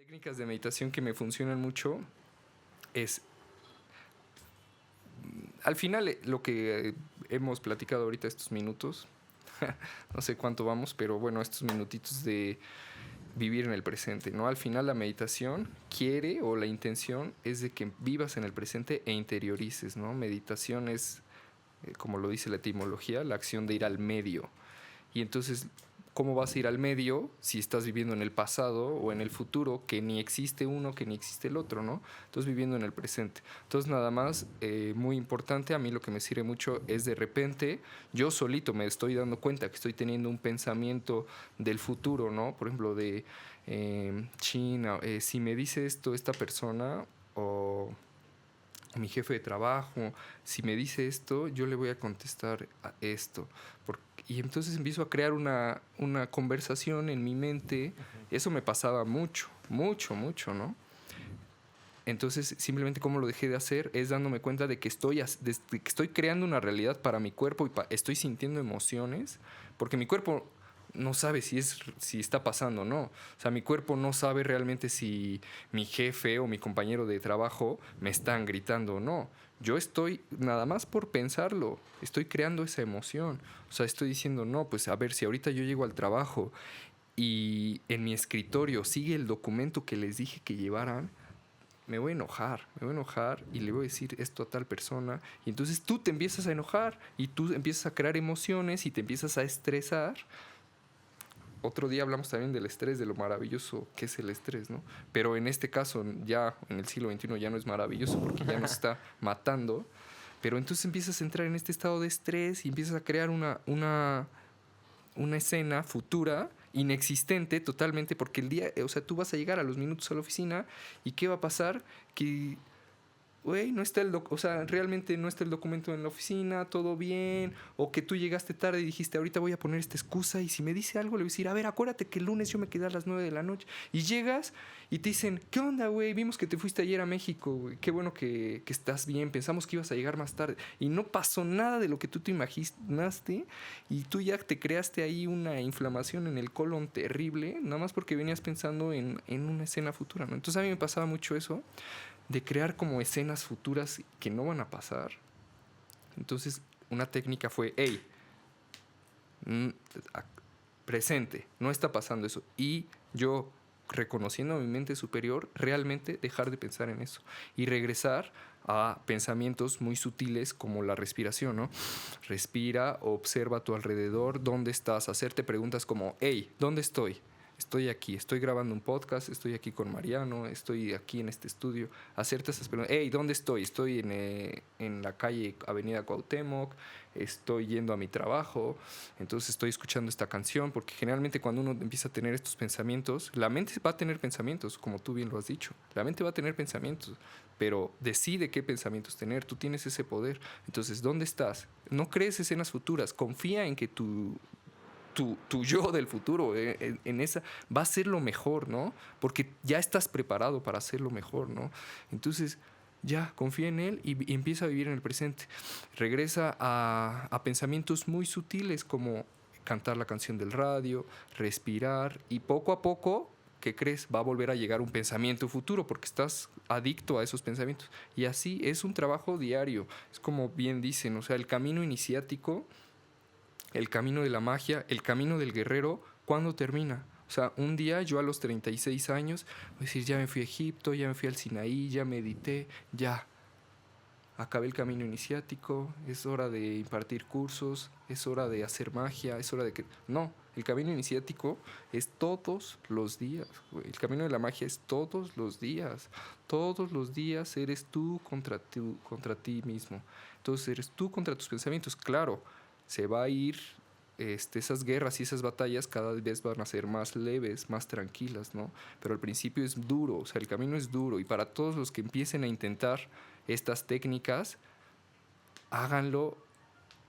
Técnicas de meditación que me funcionan mucho es, al final, lo que hemos platicado ahorita estos minutos, no sé cuánto vamos, pero bueno, estos minutitos de vivir en el presente, ¿no? Al final la meditación quiere, o la intención es de que vivas en el presente e interiorices, ¿no? Meditación es, como lo dice la etimología, la acción de ir al medio. Y entonces, ¿cómo vas a ir al medio si estás viviendo en el pasado o en el futuro, que ni existe uno, que ni existe el otro, ¿no? Entonces, viviendo en el presente. Entonces, nada más, muy importante, a mí lo que me sirve mucho es de repente, yo solito me estoy dando cuenta que estoy teniendo un pensamiento del futuro, ¿no? Por ejemplo, de China, si me dice esto esta persona o mi jefe de trabajo, si me dice esto, yo le voy a contestar a esto. Y entonces empiezo a crear una conversación en mi mente. Eso me pasaba mucho, mucho, mucho, ¿no? Entonces, simplemente como lo dejé de hacer es dándome cuenta de que estoy creando una realidad para mi cuerpo y estoy sintiendo emociones, porque mi cuerpo no sabe si está pasando o no. O sea, mi cuerpo no sabe realmente si mi jefe o mi compañero de trabajo me están gritando o no. Yo estoy, nada más por pensarlo, estoy creando esa emoción. O sea, estoy diciendo, no, pues a ver, si ahorita yo llego al trabajo y en mi escritorio sigue el documento que les dije que llevaran, me voy a enojar y le voy a decir esto a tal persona. Y entonces tú te empiezas a enojar y tú empiezas a crear emociones y te empiezas a estresar. Otro día hablamos también del estrés, de lo maravilloso que es el estrés, ¿no? Pero en este caso, ya en el siglo XXI ya no es maravilloso porque ya nos está matando. Pero entonces empiezas a entrar en este estado de estrés y empiezas a crear una escena futura inexistente totalmente, porque el día, o sea, tú vas a llegar a los minutos a la oficina y ¿qué va a pasar? Que, güey, no está o sea, realmente no está el documento en la oficina, todo bien, o que tú llegaste tarde y dijiste, ahorita voy a poner esta excusa y si me dice algo le voy a decir, a ver, acuérdate que el lunes yo me quedé a las 9 de la noche y llegas y te dicen, ¿qué onda, güey? Vimos que te fuiste ayer a México, güey. Qué bueno que estás bien, pensamos que ibas a llegar más tarde y no pasó nada de lo que tú te imaginaste y tú ya te creaste ahí una inflamación en el colon terrible, nada más porque venías pensando en una escena futura, ¿no? Entonces a mí me pasaba mucho eso de crear como escenas futuras que no van a pasar. Entonces, una técnica fue, hey, presente, no está pasando eso. Y yo, reconociendo a mi mente superior, realmente dejar de pensar en eso y regresar a pensamientos muy sutiles como la respiración, ¿no? Respira, observa a tu alrededor, dónde estás, hacerte preguntas como, hey, ¿dónde estoy? Estoy aquí, estoy grabando un podcast, estoy aquí con Mariano, estoy aquí en este estudio, hacerte esas preguntas. Hey, ¿dónde estoy? Estoy en la calle Avenida Cuauhtémoc, estoy yendo a mi trabajo, entonces estoy escuchando esta canción, porque generalmente cuando uno empieza a tener estos pensamientos, la mente va a tener pensamientos, como tú bien lo has dicho, la mente va a tener pensamientos, pero decide qué pensamientos tener, tú tienes ese poder. Entonces, ¿dónde estás? No crees escenas futuras, confía en que tu yo del futuro, en esa, va a ser lo mejor, ¿no? Porque ya estás preparado para hacer lo mejor, ¿no? Entonces, ya, confía en él y empieza a vivir en el presente. Regresa a pensamientos muy sutiles como cantar la canción del radio, respirar y poco a poco, ¿qué crees? Va a volver a llegar un pensamiento futuro porque estás adicto a esos pensamientos. Y así es un trabajo diario. Es como bien dicen, o sea, el camino iniciático, el camino de la magia, el camino del guerrero, ¿cuándo termina? O sea, un día yo a los 36 años voy a decir, ya me fui a Egipto, ya me fui al Sinaí, ya medité, ya. Acabé el camino iniciático, es hora de impartir cursos, es hora de hacer magia, es hora de que... No, el camino iniciático es todos los días, güey. El camino de la magia es todos los días. Todos los días eres tú contra ti mismo. Entonces eres tú contra tus pensamientos. Claro, se va a ir esas guerras y esas batallas cada vez van a ser más leves, más tranquilas, ¿no? Pero al principio es duro, o sea, el camino es duro y para todos los que empiecen a intentar estas técnicas, háganlo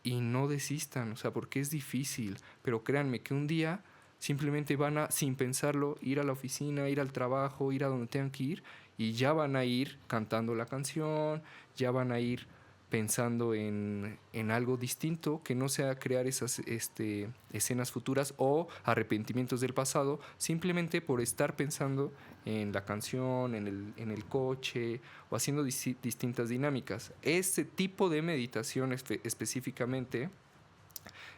y no desistan, o sea, porque es difícil, pero créanme que un día simplemente van a, sin pensarlo, ir a la oficina, ir al trabajo, ir a donde tengan que ir y ya van a ir cantando la canción, ya van a ir pensando en algo distinto, que no sea crear esas escenas futuras o arrepentimientos del pasado, simplemente por estar pensando en la canción, en el coche o haciendo distintas dinámicas. Este tipo de meditación específicamente,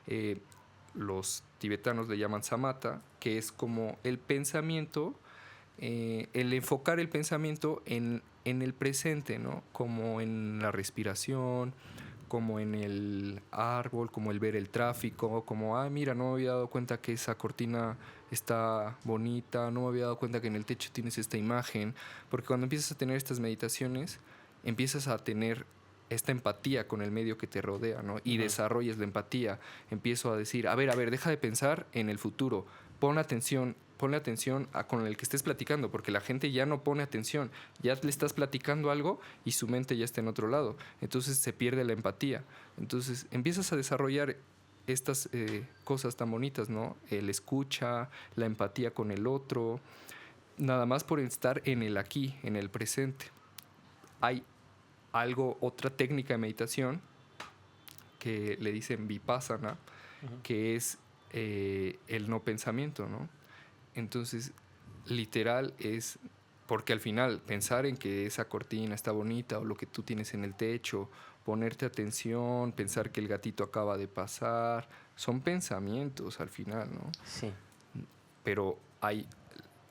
eh, los tibetanos le llaman samatha, que es como el pensamiento, el enfocar el pensamiento en el presente, ¿no? Como en la respiración, como en el árbol, como el ver el tráfico, como, ah, mira, no me había dado cuenta que esa cortina está bonita, no me había dado cuenta que en el techo tienes esta imagen, porque cuando empiezas a tener estas meditaciones, empiezas a tener esta empatía con el medio que te rodea, ¿no? Y desarrollas la empatía. Empiezo a decir, a ver, deja de pensar en el futuro, ponle atención a con el que estés platicando, porque la gente ya no pone atención, ya le estás platicando algo y su mente ya está en otro lado, entonces se pierde la empatía. Entonces empiezas a desarrollar estas cosas tan bonitas, ¿no? El escucha, la empatía con el otro, nada más por estar en el aquí, en el presente. Hay otra técnica de meditación que le dicen vipassana, que es el no pensamiento, ¿no? Entonces, literal es, porque al final pensar en que esa cortina está bonita o lo que tú tienes en el techo, ponerte atención, pensar que el gatito acaba de pasar, son pensamientos al final, ¿no? Sí. Pero hay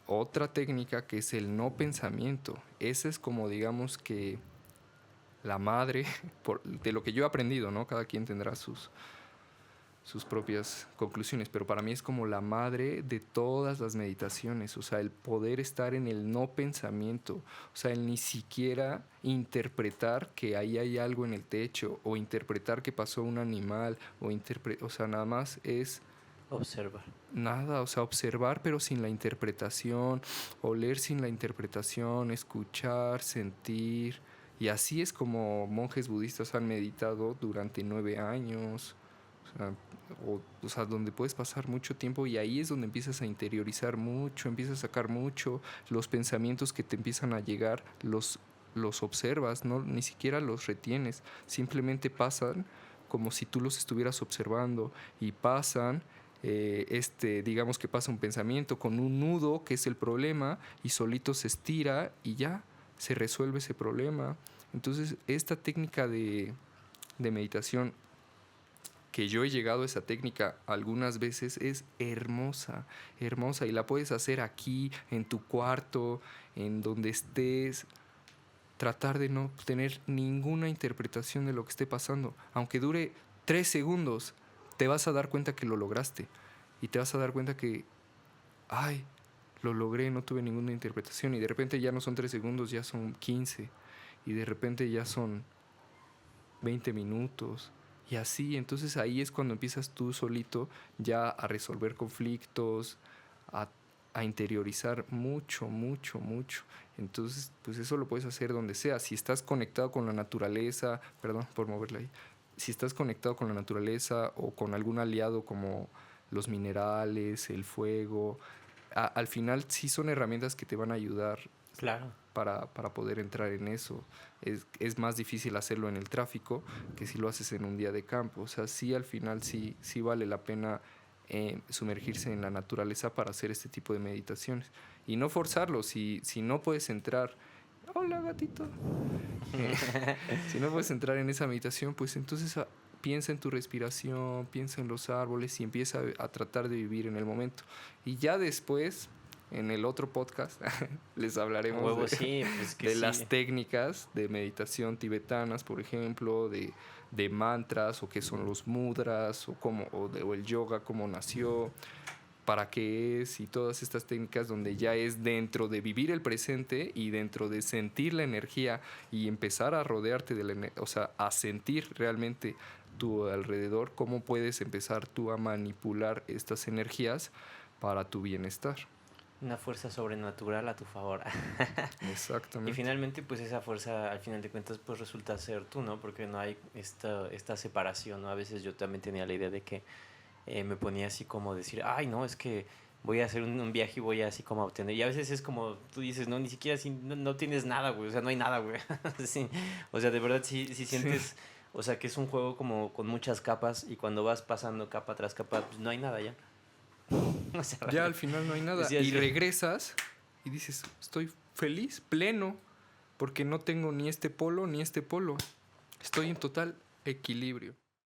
otra técnica que es el no pensamiento. Esa es como, digamos que la madre de lo que yo he aprendido, ¿no? Cada quien tendrá sus propias conclusiones, pero para mí es como la madre de todas las meditaciones, o sea, el poder estar en el no pensamiento, o sea, el ni siquiera interpretar que ahí hay algo en el techo, o interpretar que pasó un animal, o sea, nada más es Observar. nada, o sea, observar pero sin la interpretación, oler sin la interpretación, escuchar, sentir, y así es como monjes budistas han meditado durante 9 años. O sea, donde puedes pasar mucho tiempo y ahí es donde empiezas a interiorizar mucho, empiezas a sacar mucho, los pensamientos que te empiezan a llegar, los observas, ¿no? Ni siquiera los retienes, simplemente pasan como si tú los estuvieras observando y pasan, digamos que pasa un pensamiento con un nudo que es el problema y solito se estira y ya se resuelve ese problema. Entonces, esta técnica de meditación, que yo he llegado a esa técnica algunas veces, es hermosa, hermosa, y la puedes hacer aquí, en tu cuarto, en donde estés, tratar de no tener ninguna interpretación de lo que esté pasando, aunque dure 3 segundos, te vas a dar cuenta que lo lograste, y te vas a dar cuenta que, ay, lo logré, no tuve ninguna interpretación, y de repente ya no son 3 segundos, ya son 15, y de repente ya son 20 minutos. Y así, entonces ahí es cuando empiezas tú solito ya a resolver conflictos, a, a interiorizar mucho, mucho, mucho. Entonces, pues eso lo puedes hacer donde sea. Si estás conectado con la naturaleza, perdón por moverla ahí, si estás conectado con la naturaleza o con algún aliado como los minerales, el fuego, al final sí son herramientas que te van a ayudar. Claro. Para poder entrar en eso. Es más difícil hacerlo en el tráfico que si lo haces en un día de campo. O sea, sí, al final sí vale la pena sumergirse en la naturaleza para hacer este tipo de meditaciones. Y no forzarlo. Si no puedes entrar... Hola, gatito. Si no puedes entrar en esa meditación, pues entonces piensa en tu respiración, piensa en los árboles y empieza a tratar de vivir en el momento. Y ya después, en el otro podcast, les hablaremos Huevo, sí, pues que de sí. las técnicas de meditación tibetanas, por ejemplo, de mantras, o qué son los mudras, o el yoga, cómo nació, para qué es, y todas estas técnicas donde ya es dentro de vivir el presente y dentro de sentir la energía y empezar a rodearte de la energía, o sea, a sentir realmente tu alrededor, cómo puedes empezar tú a manipular estas energías para tu bienestar. Una fuerza sobrenatural a tu favor. Y Exactamente. finalmente, pues esa fuerza, al final de cuentas, pues resulta ser tú, ¿no? Porque no hay esta separación, ¿no? A veces yo también tenía la idea de que me ponía así como decir, ay, no, es que voy a hacer un viaje y voy así como a obtener. Y a veces es como tú dices, no, ni siquiera así, no tienes nada, güey. O sea, no hay nada, güey. Sí. O sea, de verdad sí sientes, o sea, que es un juego como con muchas capas y cuando vas pasando capa tras capa, pues no hay nada ya. O sea, Ya al final no hay nada. sí, Y regresas y dices, estoy feliz, pleno, porque no tengo ni este polo ni este polo. Estoy en total equilibrio.